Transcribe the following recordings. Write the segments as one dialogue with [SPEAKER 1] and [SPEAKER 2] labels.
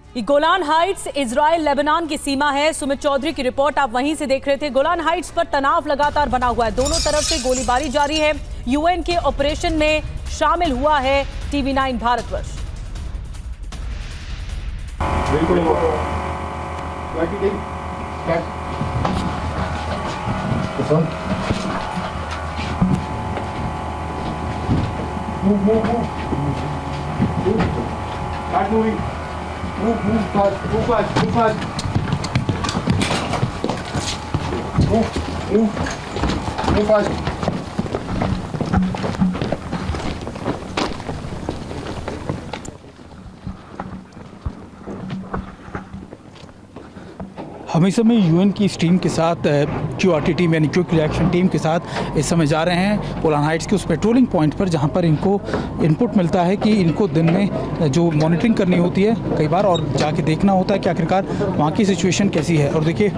[SPEAKER 1] ये Golan Heights Israel Lebanon की सीमा है। सुमित चौधरी की रिपोर्ट आप वहीं से देख रहे थे। गोलान हाइट्स पर तनाव लगातार बना हुआ है, दोनों तरफ से गोलीबारी जारी है। यूएन के ऑपरेशन में शामिल हुआ है TV9 भारतवर्ष।
[SPEAKER 2] बिल्कुल Move fast. Move fast.
[SPEAKER 3] हम इस समय यूएन की इस टीम के साथ QRT टीम यानी क्विक रिएक्शन टीम के साथ इस समय जा रहे हैं गोलान हाइट्स के उस पेट्रोलिंग पॉइंट पर, जहां पर इनको इनपुट मिलता है कि इनको दिन में जो मॉनिटरिंग करनी होती है कई बार, और जाके देखना होता है कि आखिरकार वहाँ की सिचुएशन कैसी है। और देखिए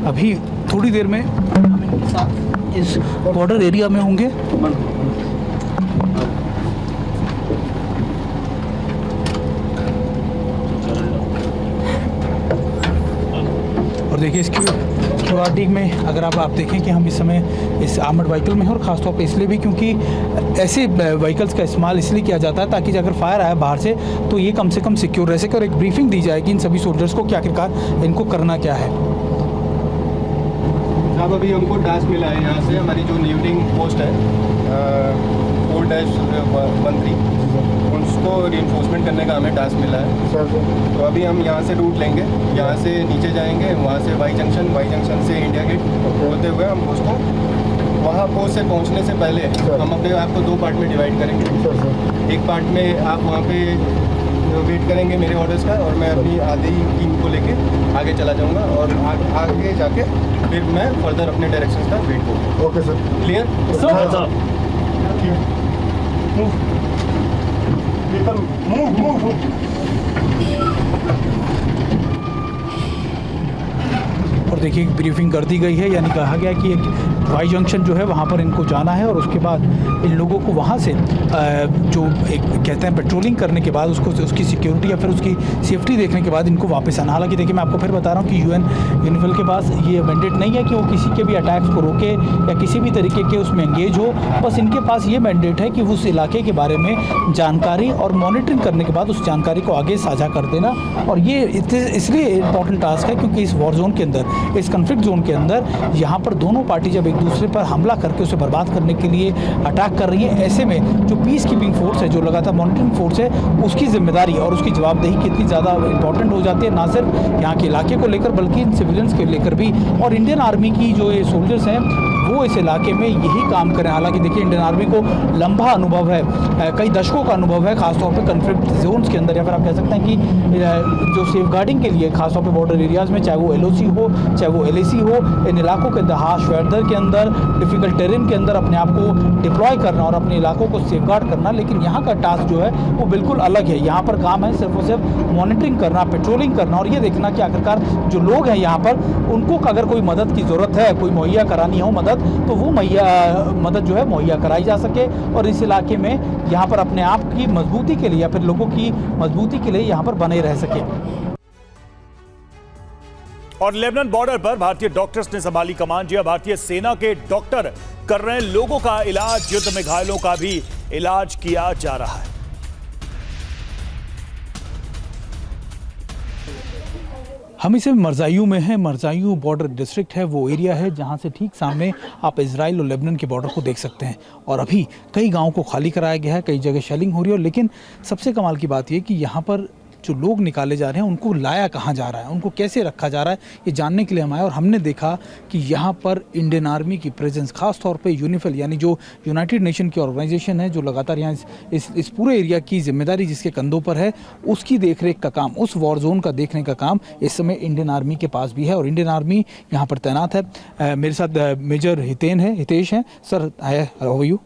[SPEAKER 3] अभी थोड़ी देर में हम इनके साथ इस बॉर्डर एरिया में होंगे। और देखिए इसकी QRT में अगर आप देखें कि हम इस समय इस आर्मर्ड व्हीकल में हैं, और ख़ासतौर पे इसलिए भी क्योंकि ऐसे व्हीकल्स का इस्तेमाल इसलिए किया जाता है ताकि अगर फायर आया बाहर से तो ये कम से कम सिक्योर रह सके, और एक ब्रीफिंग दी जाएगी इन सभी सोल्जर्स को कि आखिरकार इनको करना क्या है।
[SPEAKER 2] साहब अभी हमको टास्क मिला है यहाँ से, हमारी जो न्यूटिंग पोस्ट है 4-13 उसको रिइंफोर्समेंट करने का हमें टास्क मिला है। तो अभी हम यहाँ से रूट लेंगे, यहाँ से नीचे जाएंगे, वहाँ से वाई जंक्शन से इंडिया गेट होते हुए हम उसको वहाँ पोस्ट से पहुँचने से पहले हम अपने आप को 2 पार्ट में डिवाइड करेंगे। एक पार्ट में आप वहाँ पे वेट करेंगे मेरे ऑर्डर्स का, और मैं अपनी आधी टीम को लेके आगे चला जाऊँगा, और आगे जाके फिर मैं फर्दर अपने डायरेक्शंस का वेट करूँगा। Okay sir, clear? Move.
[SPEAKER 3] और देखिए ब्रीफिंग कर दी गई है, यानी कहा गया कि एक वाई जंक्शन जो है वहाँ पर इनको जाना है, और उसके बाद इन लोगों को वहाँ से जो एक कहते हैं पेट्रोलिंग करने के बाद उसकी सिक्योरिटी या फिर उसकी सेफ्टी देखने के बाद इनको वापस आना। हालांकि देखिए मैं आपको फिर बता रहा हूँ कि यूनिफिल के पास ये मैंडेट नहीं है कि वो किसी के भी अटैक्स को रोके या किसी भी तरीके के उसमें एंगेज हो। बस इनके पास ये मैंडेट है कि उस इलाके के बारे में जानकारी और मॉनिटरिंग करने के बाद उस जानकारी को आगे साझा कर देना। और ये इसलिए इम्पॉर्टेंट टास्क है क्योंकि इस वॉर जोन के अंदर, इस कन्फ्लिक्ट जोन के अंदर, यहाँ पर दोनों पार्टी जब एक दूसरे पर हमला करके उसे बर्बाद करने के लिए अटैक कर रही है, ऐसे में जो पीस कीपिंग फोर्स है, जो लगातार मॉनिटरिंग फोर्स है, उसकी जिम्मेदारी और उसकी जवाबदेही कितनी ज़्यादा इंपॉर्टेंट हो जाती है, ना सिर्फ यहाँ के इलाके को लेकर बल्कि इन सिविलियंस के लेकर भी। और इंडियन आर्मी की जो ये सोल्जर्स हैं वो इस इलाके में यही काम करें। हालांकि देखिए इंडियन आर्मी को लंबा अनुभव है, कई दशकों का अनुभव है, खासतौर पे कन्फ्लिक्ट जोन्स के अंदर, या फिर आप कह सकते हैं कि जो सेफ गार्डिंग के लिए खासतौर पे बॉर्डर एरियाज़ में, चाहे वो LOC हो चाहे वो LAC हो, इन इलाकों के अंदर हार्श वेदर के अंदर, डिफ़िकल्ट टेरेन के अंदर अपने आप को डिप्लॉय करना और अपने इलाकों को सेफ गार्ड करना। लेकिन यहाँ का टास्क जो है वो बिल्कुल अलग है। यहाँ पर काम है सिर्फ और सिर्फ मॉनिटरिंग करना, पेट्रोलिंग करना, और ये देखना कि आखिरकार जो लोग हैं यहाँ पर उनको अगर कोई मदद की ज़रूरत है, कोई मुहैया करानी हो मदद, तो वो मदद जो है मुहैया कराई जा सके, और इस इलाके में यहाँ पर अपने आप की मजबूती के लिए या फिर लोगों की मजबूती के लिए यहाँ पर बने रह सके।
[SPEAKER 4] और लेबनान बॉर्डर पर भारतीय डॉक्टर्स ने संभाली कमान। जी, भारतीय सेना के डॉक्टर कर रहे हैं लोगों का इलाज, युद्ध में घायलों का भी इलाज किया जा रहा है।
[SPEAKER 3] हम इसे मरजायू में हैं। मरजायू बॉर्डर डिस्ट्रिक्ट है, वो एरिया है जहां से ठीक सामने आप इजराइल और लेबनान के बॉर्डर को देख सकते हैं। और अभी कई गांवों को खाली कराया गया है, कई जगह शेलिंग हो रही है, लेकिन सबसे कमाल की बात यह कि यहाँ पर जो लोग निकाले जा रहे हैं उनको लाया कहाँ जा रहा है, उनको कैसे रखा जा रहा है, ये जानने के लिए हम आए। और हमने देखा कि यहाँ पर इंडियन आर्मी की प्रेजेंस, खास तौर पे यूनिफिल यानी जो यूनाइटेड नेशन की ऑर्गेनाइजेशन है, जो लगातार यहाँ इस पूरे एरिया की जिम्मेदारी जिसके कंधों पर है, उसकी देखरेख का काम, उस वॉर जोन का देखने का काम इस समय इंडियन आर्मी के पास भी है, और इंडियन आर्मी यहाँ पर तैनात है। मेरे साथ मेजर हितेश हैं। Sir, how are you?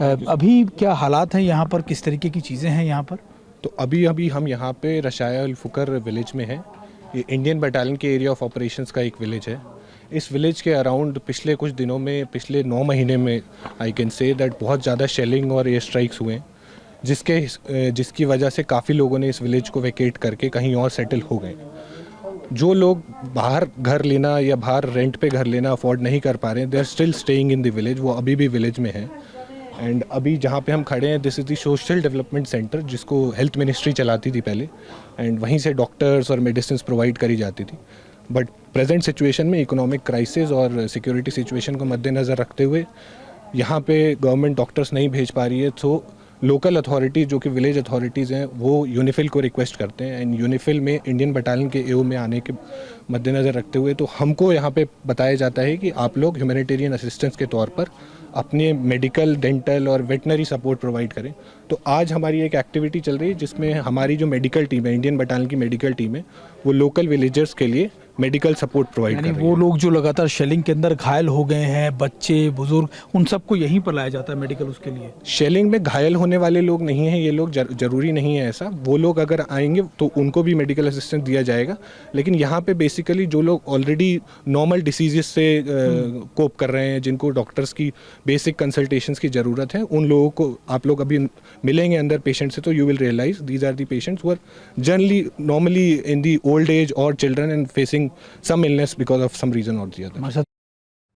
[SPEAKER 3] अभी क्या हालात हैं यहाँ पर, किस तरीके की चीज़ें हैं यहाँ पर?
[SPEAKER 5] तो अभी हम यहाँ पे रशाया अल फुकर विलेज में हैं। ये इंडियन बटालियन के एरिया ऑफ ऑपरेशंस का एक विलेज है। इस विलेज के अराउंड पिछले कुछ दिनों में, पिछले 9 महीने में आई कैन से दैट बहुत ज़्यादा शेलिंग और एयर स्ट्राइक्स हुए हैं। जिसकी वजह से काफ़ी लोगों ने इस विलेज को वेकेट करके कहीं और सेटल हो गए। जो लोग बाहर घर लेना या बाहर रेंट पे घर लेना अफोर्ड नहीं कर पा रहे हैं, they are still staying in the village, वो अभी भी विलेज में हैं। एंड अभी जहाँ पे हम खड़े हैं, this is the social development centre, जिसको हेल्थ मिनिस्ट्री चलाती थी पहले, एंड वहीं से डॉक्टर्स और मेडिसिन प्रोवाइड करी जाती थी। बट प्रेजेंट सिचुएशन में इकोनॉमिक क्राइसिस और सिक्योरिटी सिचुएशन को मद्देनज़र रखते हुए यहाँ पे गवर्नमेंट डॉक्टर्स नहीं भेज पा रही है, तो लोकल अथॉरिटीज़ जो कि विलेज अथॉरिटीज़ हैं वो यूनिफिल को रिक्वेस्ट करते हैं। एंड यूनिफिल में इंडियन बटालियन के एओ में आने के मद्देनज़र रखते हुए तो हमको यहाँ पे बताया जाता है कि आप लोग ह्यूमैनिटेरियन असिस्टेंस के तौर पर अपने मेडिकल, डेंटल और वेटनरी सपोर्ट प्रोवाइड करें। तो आज हमारी एक एक्टिविटी चल रही है जिसमें हमारी जो मेडिकल टीम है, इंडियन बटालियन की मेडिकल टीम है, वो लोकल विलेजर्स के लिए मेडिकल सपोर्ट प्रोवाइड कर
[SPEAKER 3] यानी
[SPEAKER 5] रही
[SPEAKER 3] वो
[SPEAKER 5] है।
[SPEAKER 3] लोग जो लगातार शेलिंग के अंदर घायल हो गए हैं, बच्चे, बुजुर्ग, उन सबको यहीं पर लाया जाता है मेडिकल उसके लिए?
[SPEAKER 5] शेलिंग में घायल होने वाले लोग नहीं हैं ये लोग, जरूरी नहीं है ऐसा। वो लोग अगर आएंगे तो उनको भी मेडिकल असिस्टेंस दिया जाएगा, लेकिन यहाँ पे बेसिकली जो लोग ऑलरेडी नॉर्मल डिसीजेस से कोप कर रहे हैं, जिनको डॉक्टर्स की बेसिक कंसल्टेशंस की ज़रूरत है, उन लोगों को आप लोग अभी मिलेंगे अंदर पेशेंट से, तो you will realize these are the patients who are generally normally in the old age और children and facing some illness because of some reason or the other.